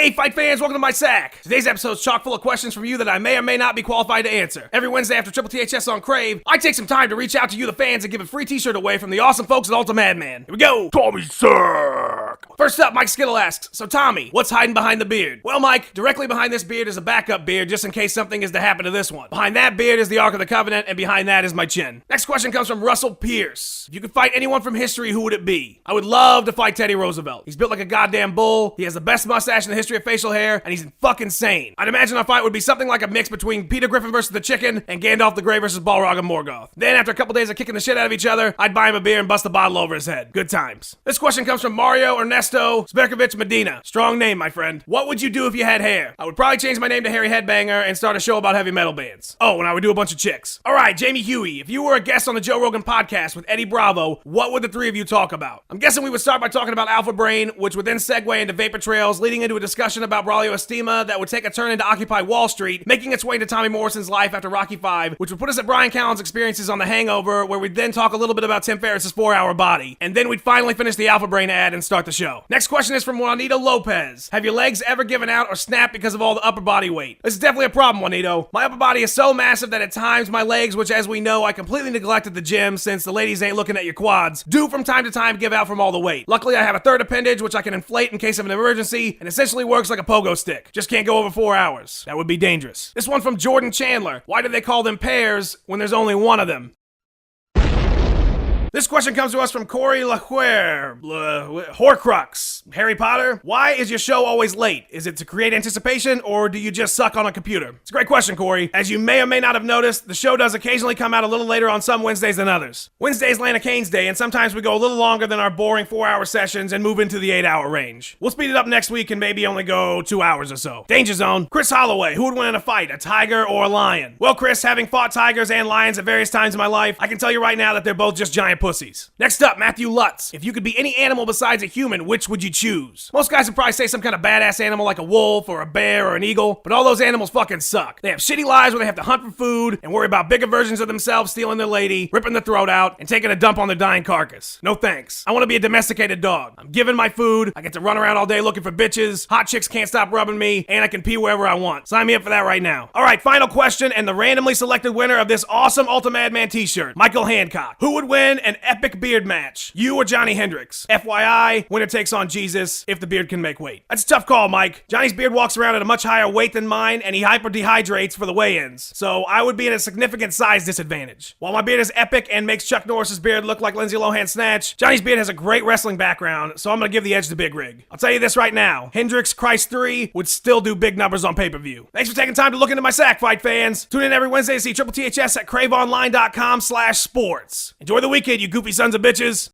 Hey, fight fans, welcome to my sack. Today's episode is chock full of questions from you that I may or may not be qualified to answer. Every Wednesday after Triple THS on Crave, I take some time to reach out to you, the fans, and give a free t-shirt away from the awesome folks at Ultimmadman. Here we go. Tommy Sack. First up, Mike Skittle asks, so Tommy, what's hiding behind the beard? Well, Mike, directly behind this beard is a backup beard just in case something is to happen to this one. Behind that beard is the Ark of the Covenant, and behind that is my chin. Next question comes from Russell Pierce. If you could fight anyone from history, who would it be? I would love to fight Teddy Roosevelt. He's built like a goddamn bull, he has the best mustache in the history of facial hair, and he's fucking sane. I'd imagine our fight would be something like a mix between Peter Griffin versus the Chicken and Gandalf the Grey versus Balrog and Morgoth. Then, after a couple days of kicking the shit out of each other, I'd buy him a beer and bust a bottle over his head. Good times. This question comes from Mario Ernesto Sberkovich Medina. Strong name, my friend. What would you do if you had hair? I would probably change my name to Harry Headbanger and start a show about heavy metal bands. Oh, and I would do a bunch of chicks. Alright, Jamie Huey, if you were a guest on the Joe Rogan podcast with Eddie Bravo, what would the three of you talk about? I'm guessing we would start by talking about Alpha Brain, which would then segue into Vapor Trails, leading into a discussion about Braulio Estima that would take a turn into Occupy Wall Street, making its way into Tommy Morrison's life after Rocky V, which would put us at Brian Callen's experiences on The Hangover, where we'd then talk a little bit about Tim Ferriss's 4-Hour Body, and then we'd finally finish the Alpha Brain ad and start the show. Next question is from Juanito Lopez. Have your legs ever given out or snapped because of all the upper body weight? This is definitely a problem, Juanito. My upper body is so massive that at times my legs, which as we know I completely neglected the gym since the ladies ain't looking at your quads, do from time to time give out from all the weight. Luckily I have a third appendage which I can inflate in case of an emergency and essentially works like a pogo stick. Just can't go over 4 hours. That would be dangerous. This one from Jordan Chandler. Why do they call them pears when there's only one of them? This question comes to us from Corey LaHuer. Horcrux. Harry Potter, why is your show always late? Is it to create anticipation, or do you just suck on a computer? It's a great question, Corey. As you may or may not have noticed, the show does occasionally come out a little later on some Wednesdays than others. Wednesday's Lana Kane's Day, and sometimes we go a little longer than our boring 4-hour sessions and move into the 8-hour range. We'll speed it up next week and maybe only go 2 hours or so. Danger Zone. Chris Holloway, who would win in a fight, a tiger or a lion? Well, Chris, having fought tigers and lions at various times in my life, I can tell you right now that they're both just giant pussies. Next up, Matthew Lutz. If you could be any animal besides a human, which would you choose? Most guys would probably say some kind of badass animal like a wolf or a bear or an eagle, but all those animals fucking suck. They have shitty lives where they have to hunt for food and worry about bigger versions of themselves stealing their lady, ripping their throat out, and taking a dump on their dying carcass. No thanks. I want to be a domesticated dog. I'm given my food, I get to run around all day looking for bitches, hot chicks can't stop rubbing me, and I can pee wherever I want. Sign me up for that right now. Alright, final question and the randomly selected winner of this awesome Ultimmadman t-shirt, Michael Hancock. Who would win an epic beard match? You or Johnny Hendricks? FYI, winner takes on Jesus if the beard can make weight. That's a tough call, Mike. Johnny's beard walks around at a much higher weight than mine, and he hyper dehydrates for the weigh-ins, so I would be at a significant size disadvantage. While my beard is epic and makes Chuck Norris's beard look like Lindsay Lohan's snatch, Johnny's beard has a great wrestling background, so I'm gonna give the edge to Big Rig. I'll tell you this right now, Hendricks Christ 3 would still do big numbers on pay-per-view. Thanks for taking time to look into my sack, fight fans. Tune in every Wednesday to see Triple THS at craveonline.com/sports. Enjoy the weekend, you goofy sons of bitches.